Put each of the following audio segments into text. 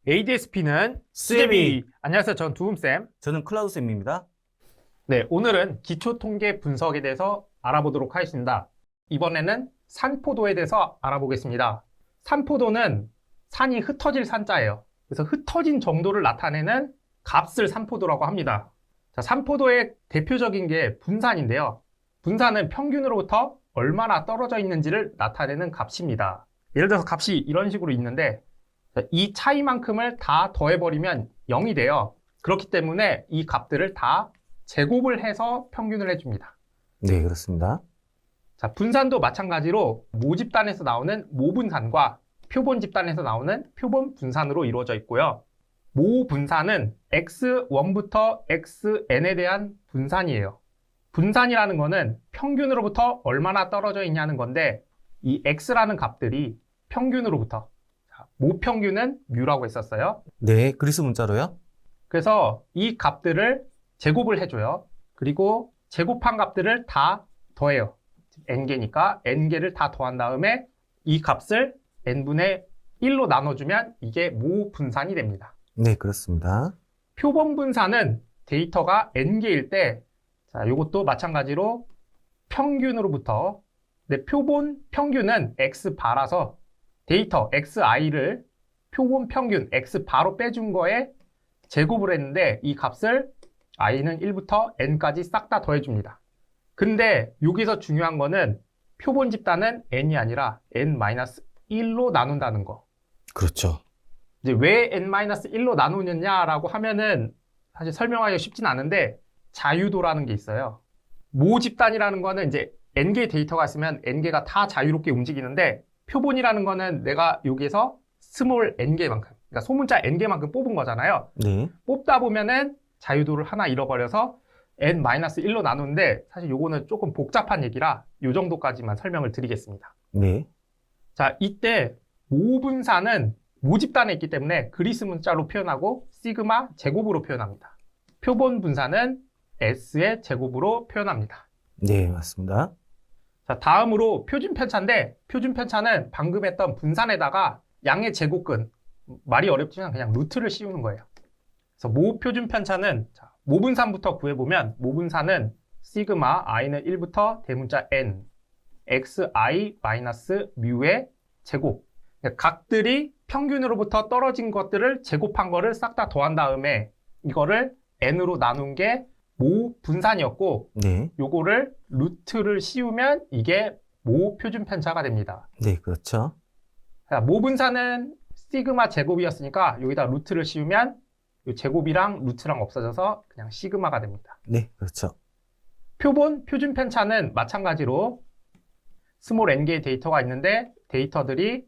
ADSP는 수제비. 안녕하세요. 전 두음쌤. 저는 클라우드쌤입니다. 네, 오늘은 기초 통계 분석에 대해서 알아보도록 하겠습니다. 이번에는 산포도에 대해서 알아보겠습니다. 산포도는 산이 흩어질 산자예요. 그래서 흩어진 정도를 나타내는 값을 산포도라고 합니다. 자, 산포도의 대표적인 게 분산인데요. 분산은 평균으로부터 얼마나 떨어져 있는지를 나타내는 값입니다. 예를 들어서 값이 이런 식으로 있는데 이 차이만큼을 다 더해버리면 0이 돼요. 그렇기 때문에 이 값들을 다 제곱을 해서 평균을 해줍니다. 네, 그렇습니다. 자, 분산도 마찬가지로 모집단에서 나오는 모분산과 표본 집단에서 나오는 표본 분산으로 이루어져 있고요. 모분산은 x1부터 xn에 대한 분산이에요. 분산이라는 거는 평균으로부터 얼마나 떨어져 있냐는 건데 이 x라는 값들이 평균으로부터, 모평균은 μ라고 했었어요. 네, 그리스 문자로요? 그래서 이 값들을 제곱을 해줘요. 그리고 제곱한 값들을 다 더해요. n개니까 n개를 다 더한 다음에 이 값을 n분의 1로 나눠주면 이게 모분산이 됩니다. 네, 그렇습니다. 표본 분산은 데이터가 n개일 때, 자, 요것도 마찬가지로 평균으로부터, 근데 표본 평균은 x바라서 데이터 xi를 표본 평균 x바로 빼준 거에 제곱을 했는데 이 값을 i는 1부터 n까지 싹 다 더해줍니다. 근데 여기서 중요한 거는 표본 집단은 n이 아니라 n-1로 나눈다는 거. 그렇죠. 이제 왜 n-1로 나누느냐라고 하면은 사실 설명하기가 쉽진 않은데 자유도라는 게 있어요. 모 집단이라는 거는 이제 n개의 데이터가 있으면 n개가 다 자유롭게 움직이는데 표본이라는 거는 내가 여기에서 스몰 n개만큼, 그러니까 소문자 n개만큼 뽑은 거잖아요. 네. 뽑다 보면은 자유도를 하나 잃어버려서 n-1로 나누는데 사실 요거는 조금 복잡한 얘기라 요 정도까지만 설명을 드리겠습니다. 네. 자, 이때 모분산은 모집단에 있기 때문에 그리스 문자로 표현하고 시그마 제곱으로 표현합니다. 표본 분산은 s의 제곱으로 표현합니다. 네, 맞습니다. 자, 다음으로 표준 편차인데 표준 편차는 방금 했던 분산에다가 양의 제곱근, 말이 어렵지만 그냥 루트를 씌우는 거예요. 그래서 모 표준 편차는 모분산부터 구해보면 모분산은 시그마 i는 1부터 대문자 n xi-μ의 제곱, 각들이 평균으로부터 떨어진 것들을 제곱한 거를 싹 다 더한 다음에 이거를 n으로 나눈 게 모분산이었고 네. 요거를 루트를 씌우면 이게 모표준 편차가 됩니다. 네, 그렇죠. 자, 모분산은 시그마 제곱이었으니까 여기다 루트를 씌우면 이 제곱이랑 루트랑 없어져서 그냥 시그마가 됩니다. 네, 그렇죠. 표본 표준 편차는 마찬가지로 스몰 n개의 데이터가 있는데 데이터들이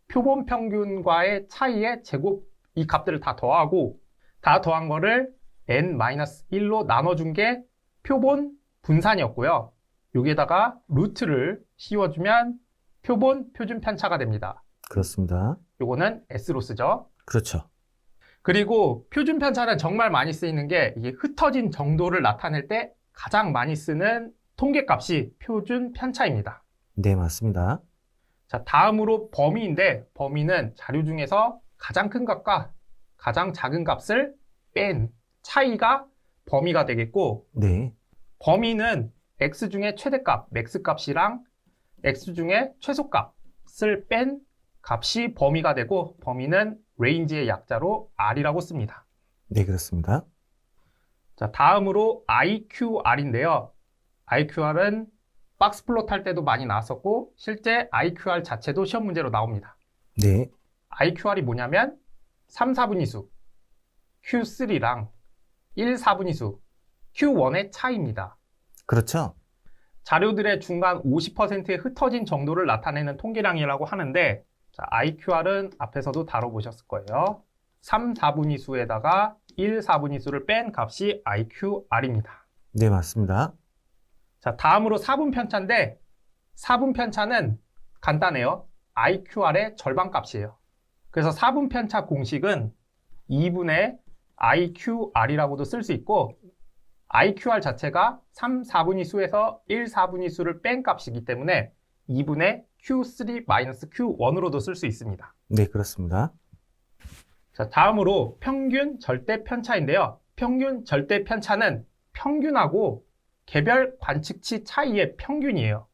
표본 평균과의 차이의 제곱, 이 값들을 다 더하고 다 더한 거를 n-1로 나눠준 게 표본 분산이었고요. 여기에다가 루트를 씌워주면 표본 표준 편차가 됩니다. 그렇습니다. 요거는 S로 쓰죠. 그렇죠. 그리고 표준 편차는 정말 많이 쓰이는 게 이게 흩어진 정도를 나타낼 때 가장 많이 쓰는 통계값이 표준 편차입니다. 네, 맞습니다. 자, 다음으로 범위인데 범위는 자료 중에서 가장 큰 값과 가장 작은 값을 뺀 차이가 범위가 되겠고 네. 범위는 x 중에 최대값, 맥스 값이랑 x 중에 최소값을 뺀 값이 범위가 되고 범위는 레인지의 약자로 r이라고 씁니다. 네, 그렇습니다. 자, 다음으로 IQR인데요. IQR은 박스 플롯 할 때도 많이 나왔었고 실제 IQR 자체도 시험 문제로 나옵니다. 네. IQR이 뭐냐면 3, 4분위수 Q3랑 1, 4분위수 Q1의 차이입니다. 그렇죠. 자료들의 중간 50%의 흩어진 정도를 나타내는 통계량이라고 하는데 자, IQR은 앞에서도 다뤄보셨을 거예요. 3, 4분위수에다가 1, 4분위수를 뺀 값이 IQR입니다. 네, 맞습니다. 자, 다음으로 4분 편차인데 4분 편차는 간단해요. IQR의 절반 값이에요. 그래서 4분 편차 공식은 2분의 IQR이라고도 쓸 수 있고 IQR 자체가 3, 4분위 수에서 1, 4분위 수를 뺀 값이기 때문에 2분의 Q3-Q1으로도 쓸 수 있습니다. 네, 그렇습니다. 자, 다음으로 평균 절대 편차인데요. 평균 절대 편차는 평균하고 개별 관측치 차이의 평균이에요.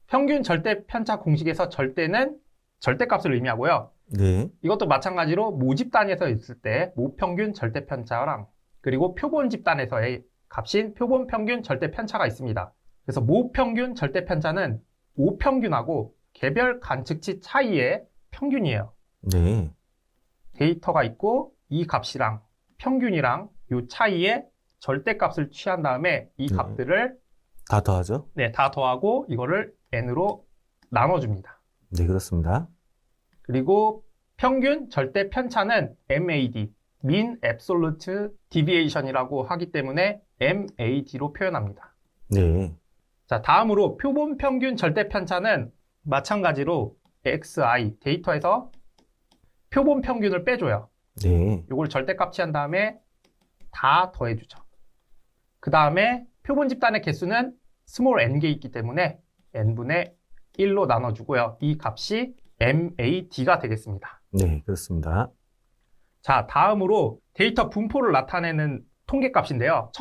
평균 절대 편차 공식에서 절대는 절대값을 의미하고요. 네. 이것도 마찬가지로 모집 단위에서 있을 때 모평균 절대 편차랑 그리고 표본 집단에서의 값인 표본 평균 절대 편차가 있습니다. 그래서 모평균 절대 편차는 모평균하고 개별 관측치 차이의 평균이에요. 네. 데이터가 있고 이 값이랑 평균이랑 이 차이의 절대값을 취한 다음에 이 네. 값들을 다 더하죠? 다 더하고 이거를 n으로 나눠줍니다. 네, 그렇습니다. 그리고 평균 절대 편차는 MAD, Mean Absolute Deviation이라고 하기 때문에 MAD로 표현합니다. 네. 자, 다음으로 표본 평균 절대 편차는 마찬가지로 XI 데이터에서 표본 평균을 빼줘요. 네. 이걸 절대값 취한 다음에 다 더해주죠. 그 다음에 표본 집단의 개수는 스몰 n개 있기 때문에 n분의 1로 나눠주고요. 이 값이 MAD가 되겠습니다. 네, 그렇습니다. 자, 다음으로 데이터 분포를 나타내는 통계값인데요.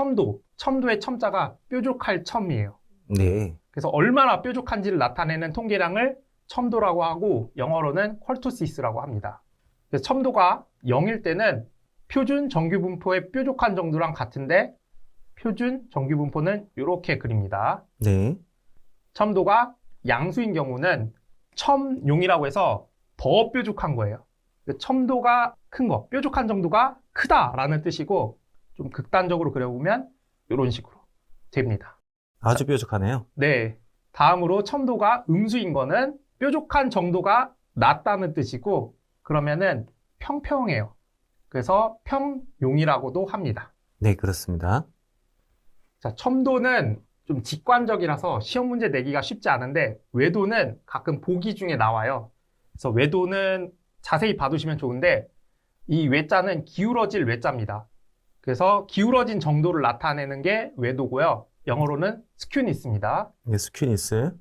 첨도의 첨자가 뾰족할 첨이에요. 네. 그래서 얼마나 뾰족한지를 나타내는 통계량을 첨도라고 하고 영어로는 퀄투시스라고 합니다. 그래서 첨도가 0일 때는 표준 정규 분포의 뾰족한 정도랑 같은데 표준 정규 분포는 이렇게 그립니다. 네. 첨도가 양수인 경우는 첨용이라고 해서 더 뾰족한 거예요. 첨도가 큰 거, 뾰족한 정도가 크다라는 뜻이고 좀 극단적으로 그려보면 이런 식으로 됩니다. 아주 뾰족하네요. 네. 다음으로 첨도가 음수인 거는 뾰족한 정도가 낮다는 뜻이고 그러면은 평평해요. 그래서 평용이라고도 합니다. 네, 그렇습니다. 자, 첨도는 좀 직관적이라서 시험 문제 내기가 쉽지 않은데 외도는 가끔 보기 중에 나와요. 그래서 외도는 자세히 봐두시면 좋은데 이 외자는 기울어질 외자입니다. 그래서 기울어진 정도를 나타내는 게 외도고요. 영어로는 스큐니스입니다. 네, 스큐니스.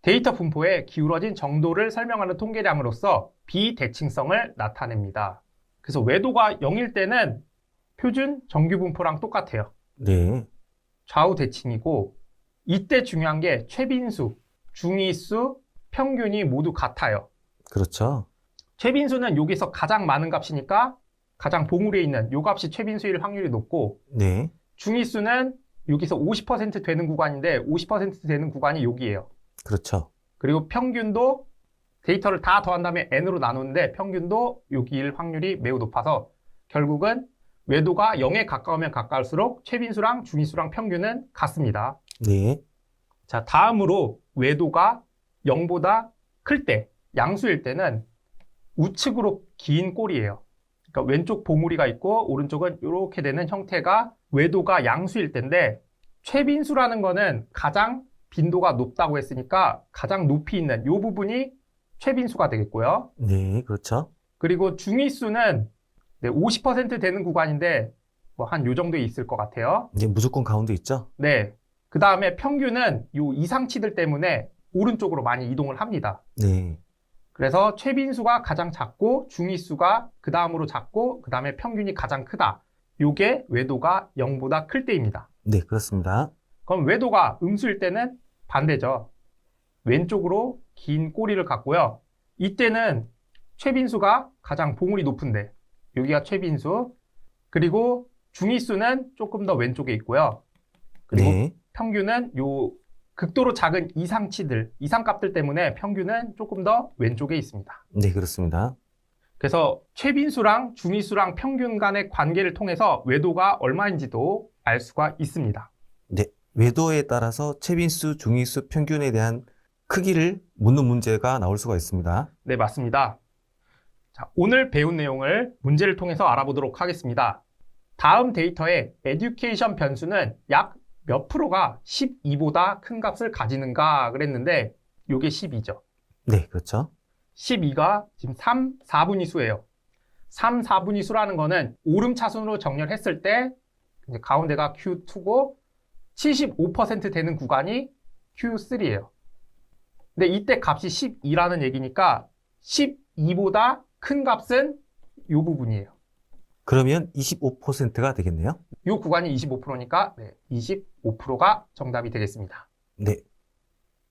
데이터 분포의 기울어진 정도를 설명하는 통계량으로서 비대칭성을 나타냅니다. 그래서 외도가 0일 때는 표준 정규 분포랑 똑같아요. 네. 좌우 대칭이고 이때 중요한 게 최빈수, 중위수, 평균이 모두 같아요. 그렇죠. 최빈수는 여기서 가장 많은 값이니까 가장 봉우리에 있는 요 값이 최빈수일 확률이 높고 네. 중위수는 여기서 50% 되는 구간인데 50% 되는 구간이 여기예요. 그렇죠. 그리고 평균도 데이터를 다 더한 다음에 n으로 나누는데 평균도 여기일 확률이 매우 높아서 결국은 외도가 0에 가까우면 가까울수록 최빈수랑 중위수랑 평균은 같습니다. 네. 자, 다음으로 외도가 0보다 클 때, 양수일 때는 우측으로 긴 꼴이에요. 그러니까 왼쪽 봉우리가 있고 오른쪽은 이렇게 되는 형태가 외도가 양수일 때인데 최빈수라는 거는 가장 빈도가 높다고 했으니까 가장 높이 있는 이 부분이 최빈수가 되겠고요. 네, 그렇죠. 그리고 중위수는 50% 되는 구간인데 뭐 한 요 정도에 있을 것 같아요. 이제 무조건 가운데 있죠? 네. 그 다음에 평균은 요 이상치들 때문에 오른쪽으로 많이 이동을 합니다. 네. 그래서 최빈수가 가장 작고 중위수가 그 다음으로 작고 그 다음에 평균이 가장 크다. 요게 외도가 0보다 클 때입니다. 네, 그렇습니다. 그럼 외도가 음수일 때는 반대죠. 왼쪽으로 긴 꼬리를 갖고요. 이때는 최빈수가 가장 봉우리 높은데 여기가 최빈수 그리고 중위수는 조금 더 왼쪽에 있고요. 그리고 네. 평균은 요 극도로 작은 이상치들, 이상값들 때문에 평균은 조금 더 왼쪽에 있습니다. 네, 그렇습니다. 그래서 최빈수랑 중위수랑 평균 간의 관계를 통해서 외도가 얼마인지도 알 수가 있습니다. 네. 외도에 따라서 최빈수, 중위수, 평균에 대한 크기를 묻는 문제가 나올 수가 있습니다. 네, 맞습니다. 자, 오늘 배운 내용을 문제를 통해서 알아보도록 하겠습니다. 다음 데이터의 에듀케이션 변수는 약 몇 프로가 12보다 큰 값을 가지는가 그랬는데 이게 12죠. 네, 그렇죠. 12가 지금 3, 4분위 수예요. 3, 4분위 수라는 거는 오름차순으로 정렬했을 때 이제 가운데가 Q2고 75% 되는 구간이 Q3예요. 근데 이때 값이 12라는 얘기니까 12보다 큰 값은 이 부분이에요. 그러면 25%가 되겠네요. 이 구간이 25%니까 25%가 정답이 되겠습니다. 네.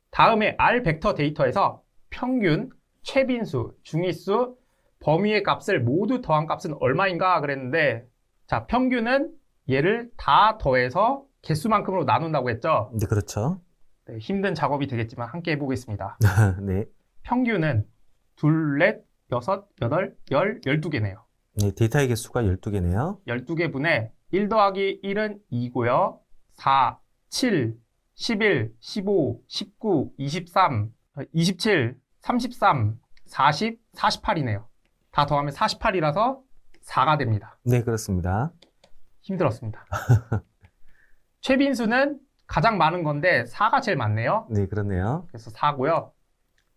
다음에 R 벡터 데이터에서 평균, 최빈수, 중위수, 범위의 값을 모두 더한 값은 얼마인가 그랬는데, 자, 평균은 얘를 다 더해서 개수만큼으로 나눈다고 했죠. 네, 그렇죠. 네, 힘든 작업이 되겠지만 함께 해보겠습니다. 네. 평균은 둘, 넷, 여섯, 여덟, 12개네요. 네, 데이터의 개수가 12개네요. 12개 분의 1 더하기 1은 2고요. 4, 7, 11, 15, 19, 23, 27, 33, 40, 48이네요. 다 더하면 48이라서 4가 됩니다. 네, 그렇습니다. 힘들었습니다. 최빈수는 가장 많은 건데 4가 제일 많네요. 네, 그렇네요. 그래서 4고요.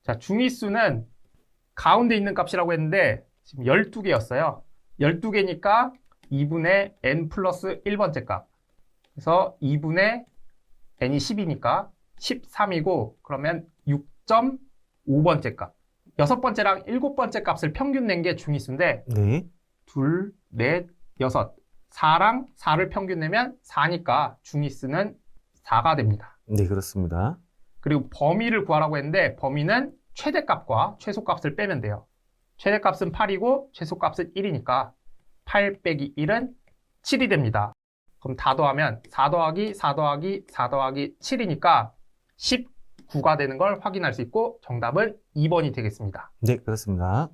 자, 중위수는 가운데 있는 값이라고 했는데 지금 12개였어요. 12개니까 2분의 n 플러스 1번째 값. 그래서 2분의 n이 10이니까 13이고 그러면 6.5번째 값. 6번째랑 7번째 값을 평균 낸 게 중위수인데 네. 둘, 넷, 여섯. 4랑 4를 평균 내면 4니까 중위수는 4가 됩니다. 네, 그렇습니다. 그리고 범위를 구하라고 했는데 범위는 최대값과 최소값을 빼면 돼요. 최대값은 8이고 최소값은 1이니까 8 빼기 1은 7이 됩니다. 그럼 다 더하면 4 더하기 4 더하기 4 더하기 7이니까 19가 되는 걸 확인할 수 있고 정답은 2번이 되겠습니다. 네, 그렇습니다.